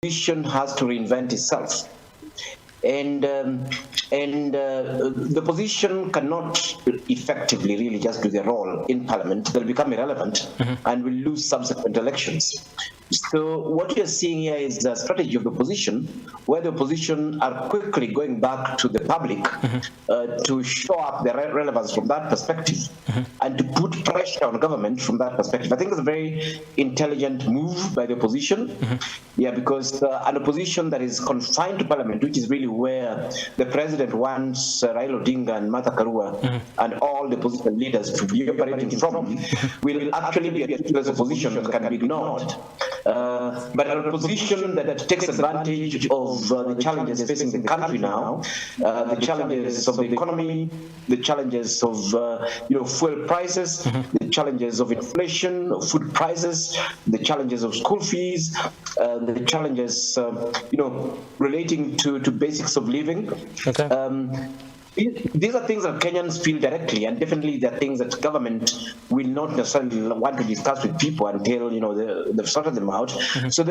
opposition has to reinvent itself. And the opposition cannot effectively really just do their role in parliament. They'll become irrelevant and will lose subsequent elections. So what you're seeing here is a strategy of the opposition, where the opposition are quickly going back to the public to show up their relevance from that perspective and to put pressure on government from that perspective. I think it's a very intelligent move by the opposition. Yeah, because an opposition that is confined to parliament, which is really where the president wants Raila Odinga and Martha Karua and all the opposition leaders to be operating from, will actually be a toothless opposition that can be ignored. But an opposition that takes advantage of the challenges facing the country now, the challenges of the economy, the challenges of fuel prices, the challenges of inflation, of food prices, the challenges of school fees, the challenges relating to basics of living. These are things that Kenyans feel directly, and definitely they're things that government will not necessarily want to discuss with people until they've sorted them out. So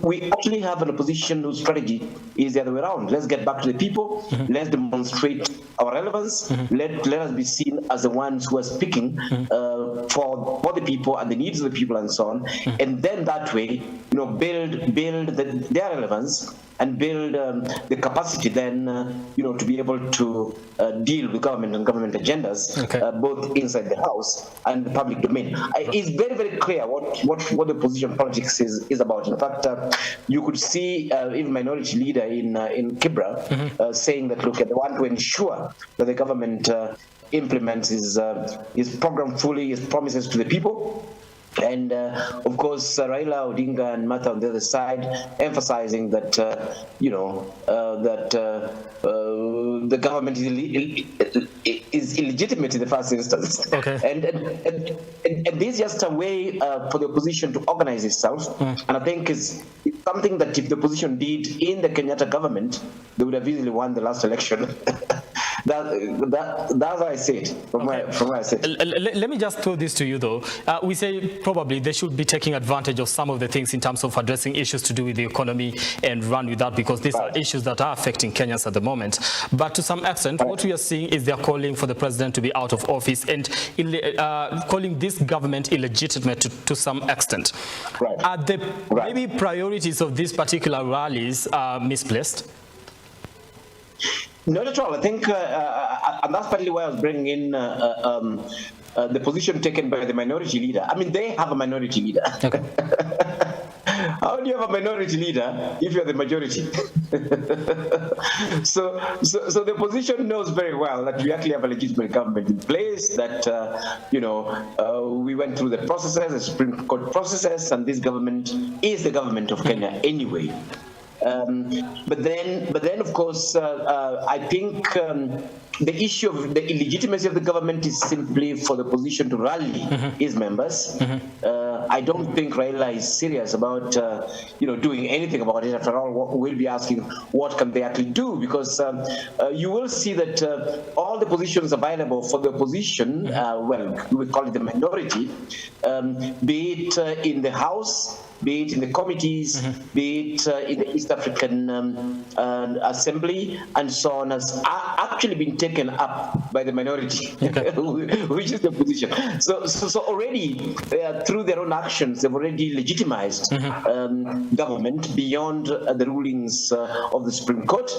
we actually have an opposition whose strategy is the other way around. Let's get back to the people. Let's demonstrate our relevance. Let us be seen as the ones who are speaking for the people and the needs of the people and so on. And then that way, build their relevance and build the capacity then, to be able to deal with government and government agendas, both inside the house and the public domain. It's very, very clear what the opposition politics is about. In fact, you could see even minority leader in Kibra saying that, look, they want to ensure that the government implements his program fully, his promises to the people. And of course, Raila Odinga and Martha on the other side, emphasizing that the government is illegitimate in the first instance. And this is just a way for the opposition to organize itself. And I think it's something that if the opposition did in the Kenyatta government, they would have easily won the last election. That's how I see it, from where I sit. Let me just throw this to you, though. We say probably they should be taking advantage of some of the things in terms of addressing issues to do with the economy and run with that, because these are issues that are affecting Kenyans at the moment. But to some extent, what we are seeing is they're calling for the president to be out of office and calling this government illegitimate to some extent. Are the maybe priorities of these particular rallies misplaced? Not at all. I think, and that's partly why I was bringing in the position taken by the minority leader. I mean, they have a minority leader. How do you have a minority leader if you're the majority? So the opposition knows very well that we actually have a legitimate government in place, that, we went through the processes, the Supreme Court processes, and this government is the government of Kenya anyway. But then, of course, I think the issue of the illegitimacy of the government is simply for the opposition to rally his members. I don't think Raila is serious about, doing anything about it. After all, we'll be asking what can they actually do, because you will see that all the positions available for the opposition, we call it the minority, be it in the House, be it in the committees, be it in the East African Assembly, and so on, has actually been taken up by the minority, which is the opposition. So already, through their own actions, they've already legitimized government beyond the rulings of the Supreme Court.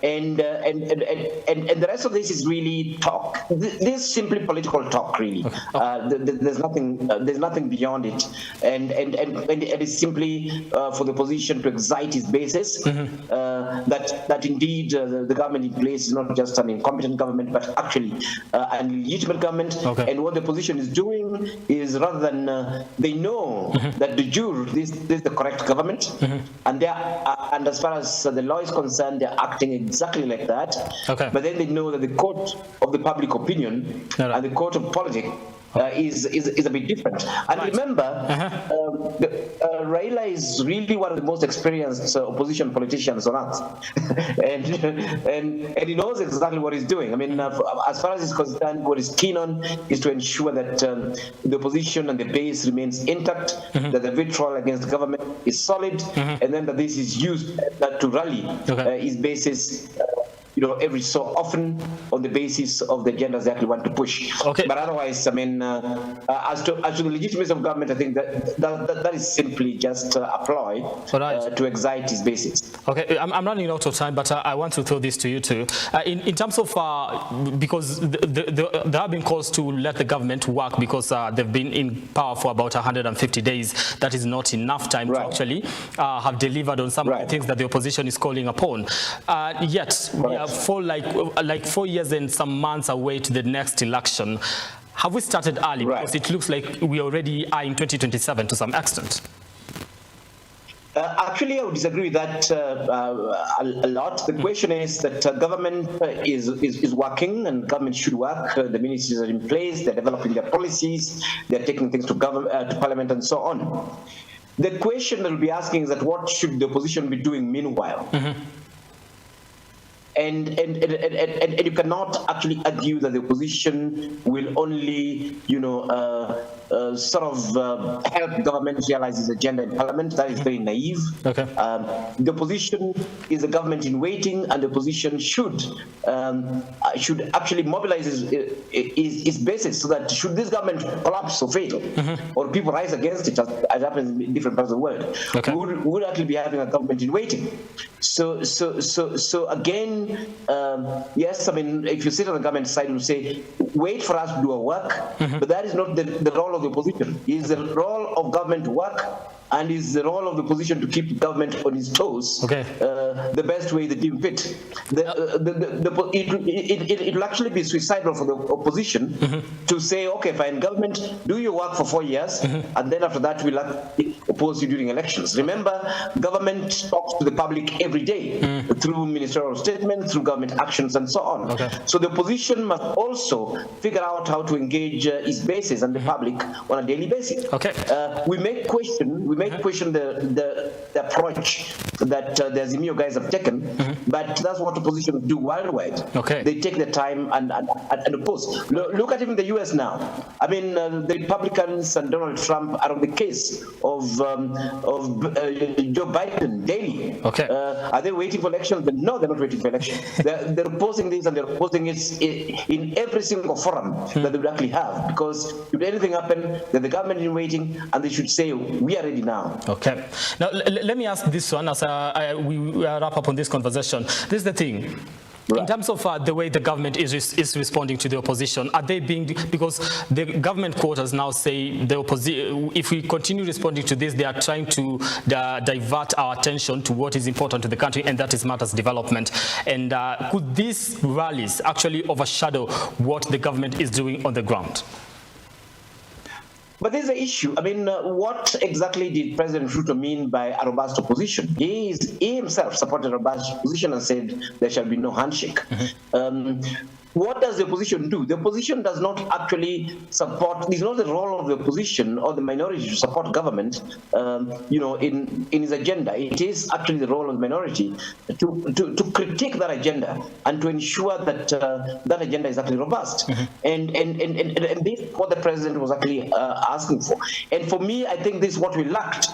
And the rest of this is really talk. This is simply political talk, really. There's nothing beyond it, and it is simply for the opposition to excite its bases that indeed the government in place is not just an incompetent government, but actually an illegitimate government. And what the opposition is doing is, rather than they know that de jure this is the correct government, and and as far as the law is concerned, they're acting exactly like that. But then they know that the court of the public opinion and the court of politics is a bit different. And remember, Raila is really one of the most experienced opposition politicians on earth, and he knows exactly what he's doing. I mean, as far as he's concerned, what he's keen on is to ensure that the opposition and the base remains intact, that the vitriol against the government is solid, and then that this is used to rally his bases, every so often on the basis of the agendas they actually want to push. But otherwise, I mean, as to the legitimacy of government, I think that is simply just a ploy to excite his bases. Okay, I'm running out of time, but I want to throw this to you too. In terms of, because there have been calls to let the government work because they've been in power for about 150 days. That is not enough time to actually have delivered on some of the things that the opposition is calling upon. Yet, we are for like 4 years and some months away to the next election. Have we started early? Because it looks like we already are in 2027 to some extent. Actually, I would disagree with that a lot. The question is that government is working, and government should work. The ministries are in place. They're developing their policies. They're taking things to parliament and so on. The question that we'll be asking is that what should the opposition be doing meanwhile? And you cannot actually argue that the opposition will only, sort of help government realize its agenda in parliament. That is very naive. The opposition is a government in waiting, and the opposition should actually mobilize its basis so that should this government collapse or fail, or people rise against it, as happens in different parts of the world, we would actually be having a government in waiting. So again, yes, I mean, if you sit on the government side, you say, wait for us to do our work, but that is not the role of the opposition. It is the role of government to work, and it's the role of the opposition to keep government on its toes the best way they deem fit. It will actually be suicidal for the opposition to say, okay, fine, government, do your work for 4 years, and then after that we'll oppose you during elections. Remember, government talks to the public every day through ministerial statements, through government actions, and so on. So the opposition must also figure out how to engage its bases and the public on a daily basis. We may question the approach that the Azimio guys have taken, but that's what opposition do worldwide. They take the time and oppose. Look at even the US now. I mean, the Republicans and Donald Trump are on the case of Joe Biden daily. Are they waiting for elections? No, they're not waiting for elections. They're opposing this, and they're opposing it in every single forum that they would actually have, because if anything happen, then the government is waiting, and they should say, we are ready now. Now, let me ask this one as we wrap up on this conversation. This is the thing. In terms of the way the government is responding to the opposition, are they being, because the government quarters now say the opposition, if we continue responding to this, they are trying to divert our attention to what is important to the country, and that is matters development. And could these rallies actually overshadow what the government is doing on the ground? But there's an issue. I mean, what exactly did President Ruto mean by a robust opposition? He himself supported a robust opposition and said there shall be no handshake. What does the opposition do? The opposition does not actually support. It's not the role of the opposition or the minority to support government, in its agenda. It is actually the role of the minority to critique that agenda and to ensure that that agenda is actually robust. And this is what the president was actually asking for. And for me, I think this is what we lacked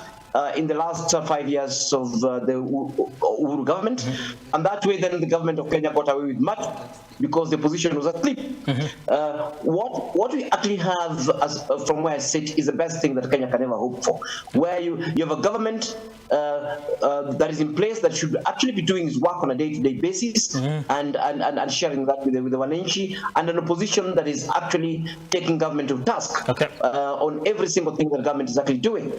in the last 5 years of the Uhuru government, and that way then the government of Kenya got away with much because the opposition was asleep. What we actually have, from where I sit, is the best thing that Kenya can ever hope for, where you have a government that is in place that should actually be doing its work on a day-to-day basis and sharing that with the wananchi, and an opposition that is actually taking government to task on every single thing that government is actually doing.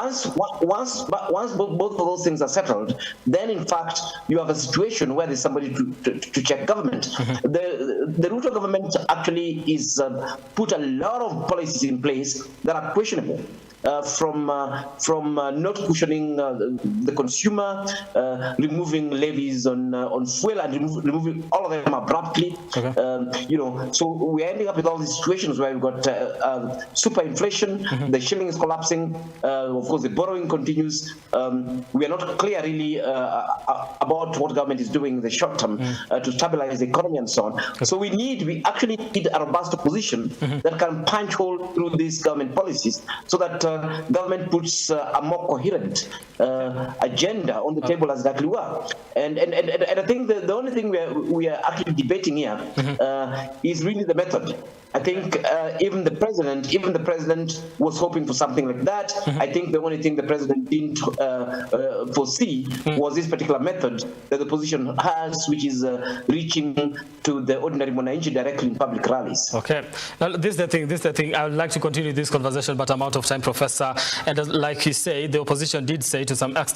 Once both of those things are settled, then in fact you have a situation where there's somebody to check government. The Ruto government actually is put a lot of policies in place that are questionable. from not cushioning the consumer, removing levies on fuel, and removing all of them abruptly. Okay. So we're ending up with all these situations where we've got super inflation, the shilling is collapsing, of course the borrowing continues. We are not clear really about what government is doing in the short term to stabilize the economy and so on. Okay. So we actually need a robust opposition that can punch hole through these government policies, so that government puts a more coherent agenda on the table as that we were. And I think the only thing we are actually debating here is really the method. I think even the president was hoping for something like that. I think the only thing the president didn't foresee was this particular method that the opposition has, which is reaching to the ordinary mwananchi directly in public rallies. Okay. Now, this is the thing. I would like to continue this conversation, but I'm out of time, Professor. And like you say, the opposition did say to some extent